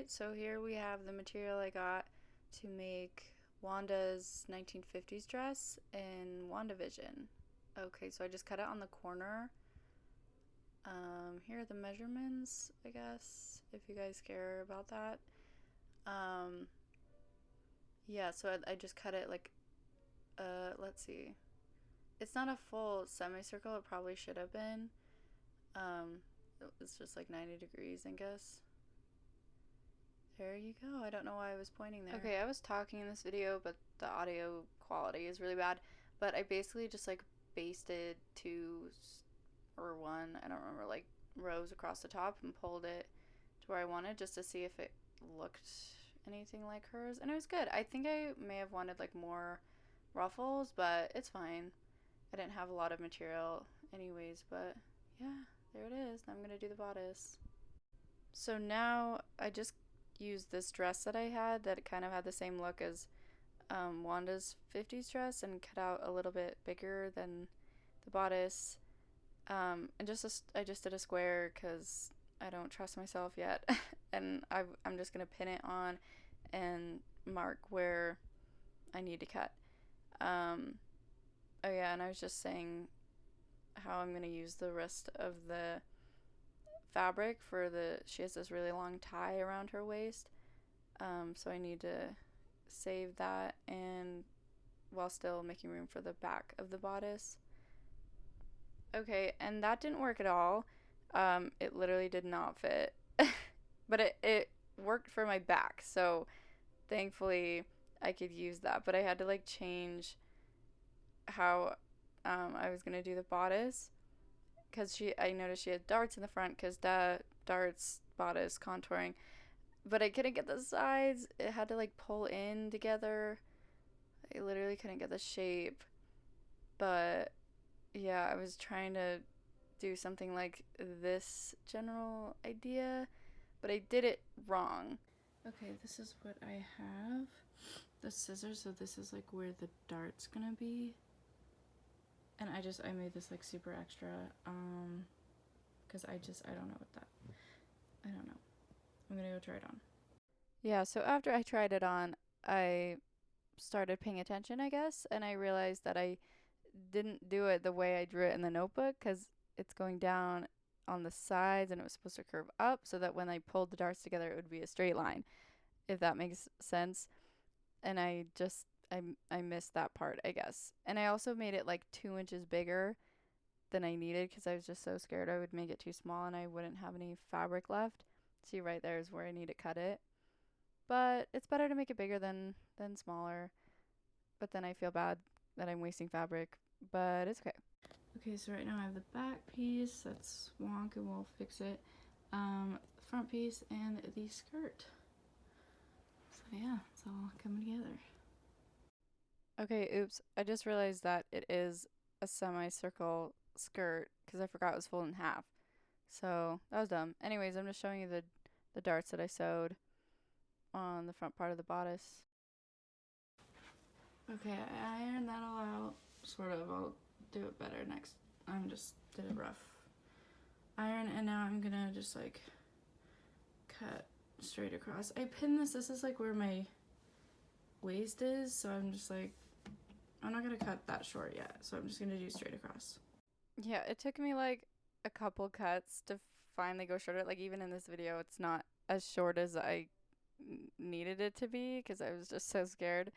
Alright, so here we have the material I got to make Wanda's 1950s dress in WandaVision. Okay, so I just cut it on the corner. Here are the measurements, I guess, if you guys care about that. Yeah, so I just cut it like, let's see. It's not a full semicircle, it probably should have been. It's just like 90 degrees, I guess. There you go. I don't know why I was pointing there. Okay, I was talking in this video, but the audio quality is really bad. But I basically just like basted two or one, I don't remember, like rows across the top and pulled it to where I wanted just to see if it looked anything like hers. And it was good. I think I may have wanted like more ruffles, but it's fine. I didn't have a lot of material anyways, but yeah, there it is. Now I'm going to do the bodice. So now I just used this dress that I had that kind of had the same look as Wanda's 50s dress and cut out a little bit bigger than the bodice. And I just did a square because I don't trust myself yet. And I'm just going to pin it on and mark where I need to cut. Oh yeah, and I was just saying how I'm going to use the rest of the fabric for she has this really long tie around her waist, so I need to save that and while still making room for the back of the bodice. Okay, and that didn't work at all. It literally did not fit. But it worked for my back, so thankfully I could use that, but I had to like change how I was gonna do the bodice because I noticed she had darts in the front because darts, bodice, contouring, but I couldn't get the sides. It had to like pull in together. I literally couldn't get the shape, but yeah, I was trying to do something like this general idea, but I did it wrong. Okay, this is what I have. The scissors, so this is like where the dart's gonna be. And I made this like super extra, because I don't know I don't know. I'm gonna go try it on. Yeah, so after I tried it on, I started paying attention, I guess, and I realized that I didn't do it the way I drew it in the notebook because it's going down on the sides and it was supposed to curve up so that when I pulled the darts together it would be a straight line, if that makes sense. And I missed that part, I guess. And I also made it like 2 inches bigger than I needed because I was just so scared I would make it too small and I wouldn't have any fabric left. See, right there is where I need to cut it. But it's better to make it bigger than smaller. But then I feel bad that I'm wasting fabric, but it's okay. Okay, so right now I have the back piece that's wonk and we'll fix it. Front piece and the skirt. So yeah, it's all coming together. Okay, oops. I just realized that it is a semicircle skirt because I forgot it was folded in half. So that was dumb. Anyways, I'm just showing you the darts that I sewed on the front part of the bodice. Okay, I ironed that all out. Sort of. I'll do it better next. I just did a rough iron, and now I'm gonna just like cut straight across. I pinned this. This is like where my waist is, so I'm just like, I'm not gonna cut that short yet, so I'm just gonna do straight across. Yeah, it took me like a couple cuts to finally go shorter. Like even in this video, it's not as short as I needed it to be because I was just so scared.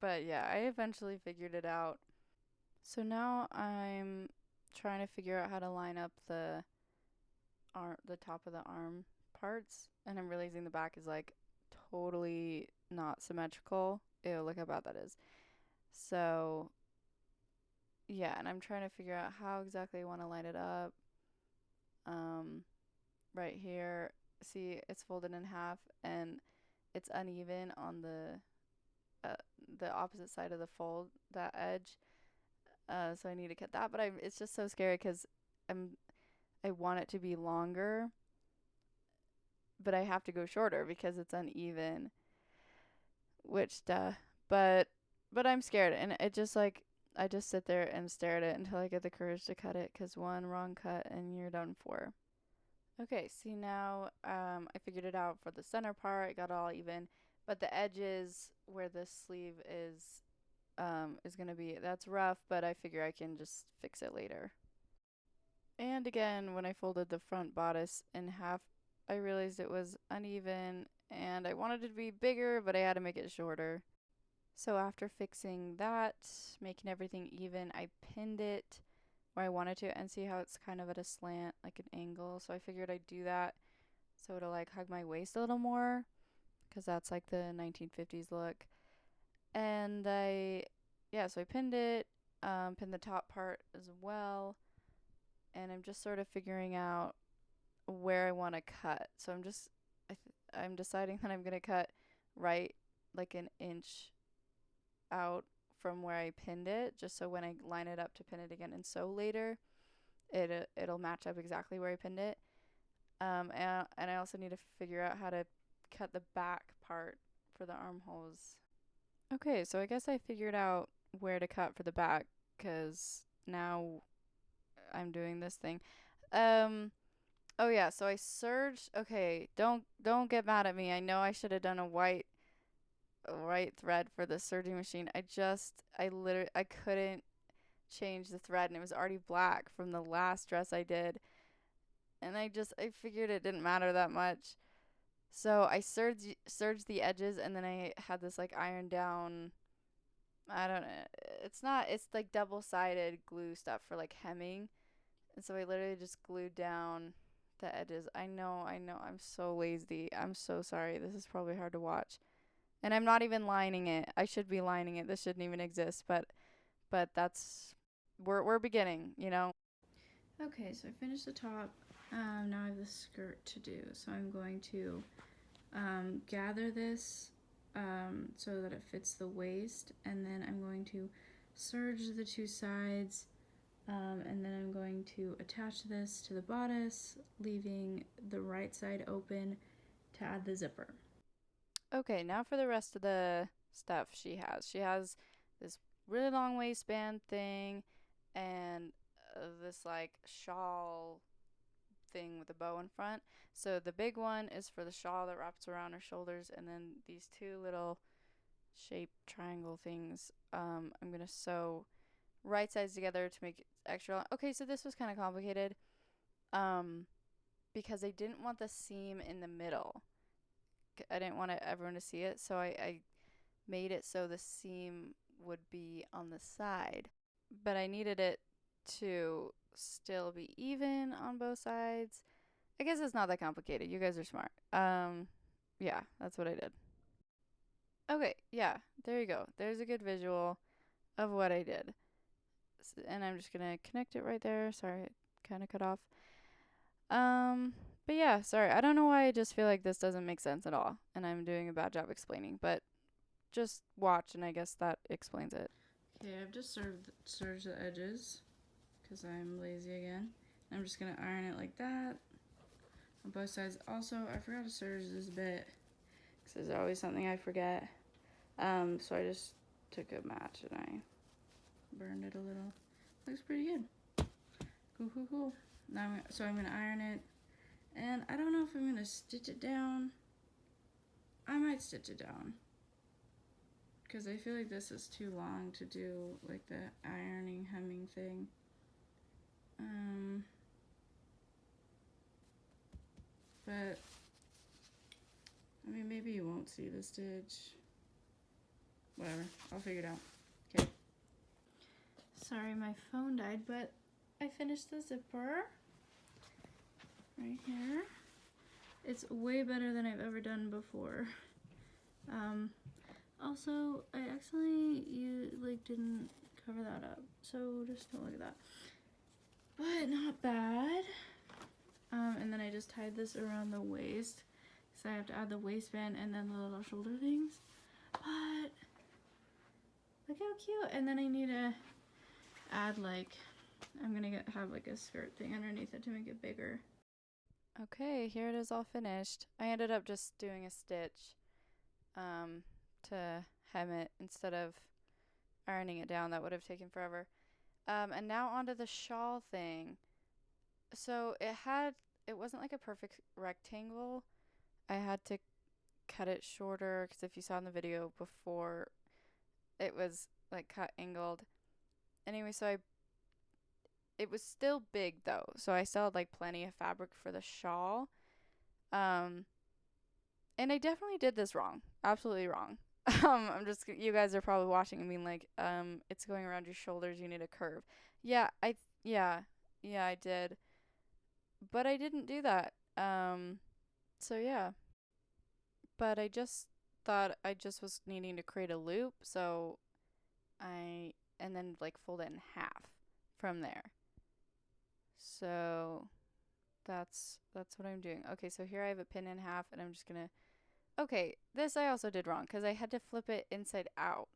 But yeah, I eventually figured it out. So now I'm trying to figure out how to line up the top of the arm parts, and I'm realizing the back is like totally not symmetrical. Ew, look how bad that is. So yeah, and I'm trying to figure out how exactly I want to line it up. Right here, see, it's folded in half and it's uneven on the opposite side of the fold, that edge. So I need to cut that, but it's just so scary because I want it to be longer, but I have to go shorter because it's uneven. Which duh. But I'm scared, and it just like I just sit there and stare at it until I get the courage to cut it, because one wrong cut and you're done for. Okay, see now I figured it out for the center part. I got it all even, but the edges where this sleeve is gonna be, that's rough, but I figure I can just fix it later. And again, when I folded the front bodice in half, I realized it was uneven and I wanted it to be bigger, but I had to make it shorter. So after fixing that, making everything even, I pinned it where I wanted to, and see how it's kind of at a slant, like an angle. So I figured I'd do that so it'll like hug my waist a little more, because that's like the 1950s look. And so I pinned it, pinned the top part as well, and I'm just sort of figuring out where I want to cut. So I'm deciding that I'm gonna cut right like an inch out from where I pinned it, just so when I line it up to pin it again and sew later, it'll match up exactly where I pinned it. And I also need to figure out how to cut the back part for the armholes. Okay, so I guess I figured out where to cut for the back, because now I'm doing this thing. Um, oh yeah, so I serged. Okay, don't get mad at me. I know I should have done a white thread for the serging machine. I couldn't change the thread, and it was already black from the last dress I did, and I figured it didn't matter that much. So I serged the edges, and then I had this like iron down. I don't know. It's like double-sided glue stuff for like hemming. And so I literally just glued down the edges. I know. I'm so lazy. I'm so sorry. This is probably hard to watch. And I'm not even lining it. I should be lining it. This shouldn't even exist, but that's we're beginning, you know. Okay, so I finished the top. Now I have the skirt to do. So I'm going to gather this so that it fits the waist, and then I'm going to serge the two sides, and then I'm going to attach this to the bodice, leaving the right side open to add the zipper. Okay, now for the rest of the stuff she has this really long waistband thing, and this like shawl thing with a bow in front. So the big one is for the shawl that wraps around her shoulders, and then these two little shaped triangle things I'm gonna sew right sides together to make it extra long. Okay, so this was kind of complicated um because I didn't want the seam in the middle. I didn't want everyone to see it, so I made it so the seam would be on the side, but I needed it to still be even on both sides. I guess it's not that complicated. You guys are smart. Yeah, that's what I did. Okay, yeah, there you go. There's a good visual of what I did. And I'm just gonna connect it right there. Sorry, it kind of cut off. Um, but yeah, sorry. I don't know why I just feel like this doesn't make sense at all, and I'm doing a bad job explaining, but just watch, and I guess that explains it. Okay, I've just serged the edges because I'm lazy again. I'm just gonna iron it like that on both sides. Also, I forgot to serge this bit because there's always something I forget. So I just took a match and I burned it a little. Looks pretty good. Cool. Now I'm gonna iron it, and I don't know if I'm gonna stitch it down. I might stitch it down because I feel like this is too long to do like the ironing hemming thing. But I mean, maybe you won't see the stitch. Whatever, I'll figure it out. Okay. Sorry, my phone died, but I finished the zipper right here. It's way better than I've ever done before. Also, I accidentally didn't cover that up, so just don't look at that. But not bad. And then I just tied this around the waist, so I have to add the waistband and then the little shoulder things. But look how cute. And then I need to add I'm gonna have like a skirt thing underneath it to make it bigger. Okay, here it is all finished. I ended up just doing a stitch to hem it instead of ironing it down. That would have taken forever. And now onto the shawl thing. So it wasn't like a perfect rectangle. I had to cut it shorter because if you saw in the video before, it was like cut angled. Anyway, it was still big though, so I still had like plenty of fabric for the shawl. Um, and I definitely did this wrong, absolutely wrong. You guys are probably watching and being like, it's going around your shoulders, you need a curve. Yeah, yeah, I did, but I didn't do that. So yeah, but I just thought I just was needing to create a loop, so and then like fold it in half from there. So that's what I'm doing. Okay, so here I have a pin in half and I'm just gonna, okay, this I also did wrong because I had to flip it inside out.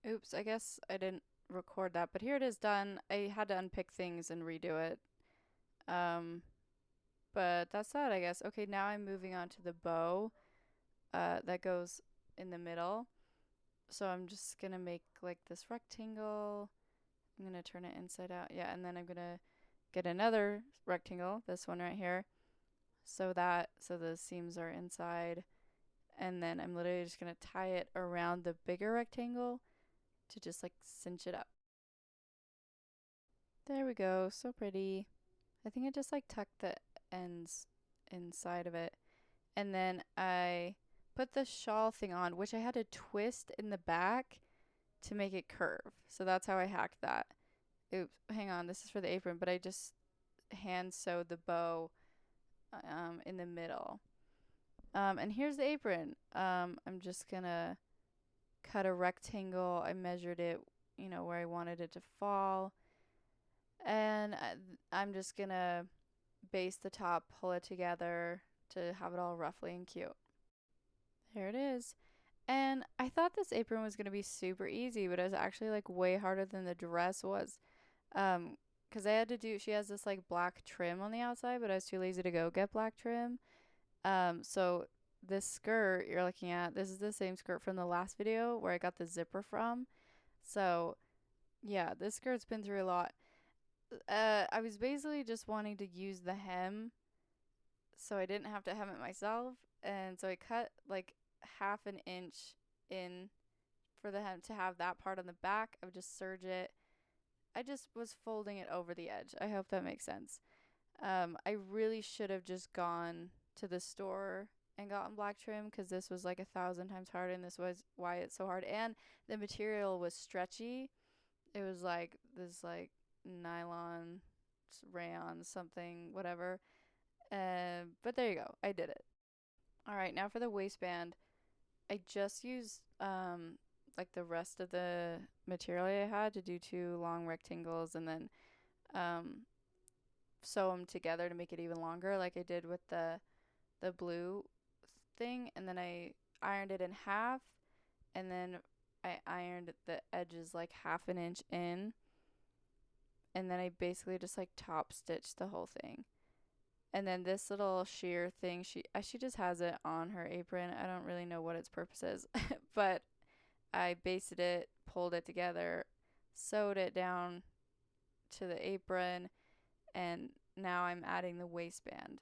Oops, I guess I didn't record that, but here it is done. I had to unpick things and redo it. But that's that, I guess. Okay, now I'm moving on to the bow that goes in the middle. So I'm just gonna make like this rectangle. I'm gonna turn it inside out. Yeah, and then I'm gonna get another rectangle, this one right here, so the seams are inside. And then I'm literally just gonna tie it around the bigger rectangle to just like cinch it up. There we go, so pretty. I think I just like tucked the ends inside of it. And then I put the shawl thing on, which I had to twist in the back to make it curve. So that's how I hacked that. Oops, hang on, this is for the apron, but I just hand sewed the bow in the middle. And here's the apron. I'm just gonna cut a rectangle. I measured it, where I wanted it to fall. And I'm just gonna base the top, pull it together to have it all ruffly and cute. There it is. And I thought this apron was gonna be super easy, but it was actually like way harder than the dress was. Because she has this like black trim on the outside, but I was too lazy to go get black trim. So this skirt you're looking at, this is the same skirt from the last video where I got the zipper from. So yeah, this skirt's been through a lot. I was basically just wanting to use the hem so I didn't have to hem it myself. And so I cut like half an inch in for the hem to have that part on the back. I would just serge it. I just was folding it over the edge. I hope that makes sense. I really should have just gone to the store and gotten black trim because this was like 1,000 times harder, and this was why it's so hard. And the material was stretchy. It was like this like nylon, rayon, something, whatever. But there you go. I did it. All right, now for the waistband. I just used like the rest of the material I had to do 2 long rectangles and then sew them together to make it even longer like I did with the blue thing. And then I ironed it in half, and then I ironed the edges like half an inch in, and then I basically just like top stitched the whole thing. And then this little sheer thing, she just has it on her apron. I don't really know what its purpose is, but I basted it, pulled it together, sewed it down to the apron, and now I'm adding the waistband.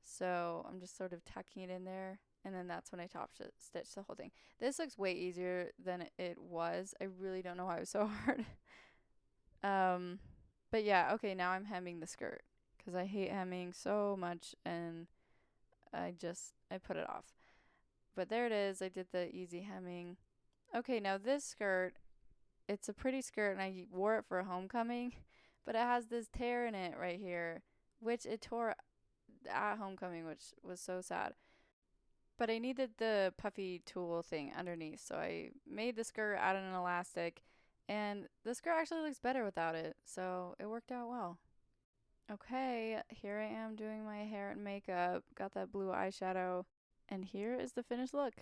So I'm just sort of tucking it in there, and then that's when I top stitch the whole thing. This looks way easier than it was. I really don't know why it was so hard. But yeah, okay, now I'm hemming the skirt because I hate hemming so much, and I put it off. But there it is. I did the easy hemming. Okay, now this skirt, it's a pretty skirt, and I wore it for a homecoming, but it has this tear in it right here, which it tore at homecoming, which was so sad. But I needed the puffy tulle thing underneath, so I made the skirt out of an elastic, and the skirt actually looks better without it, so it worked out well. Okay, here I am doing my hair and makeup, got that blue eyeshadow, and here is the finished look.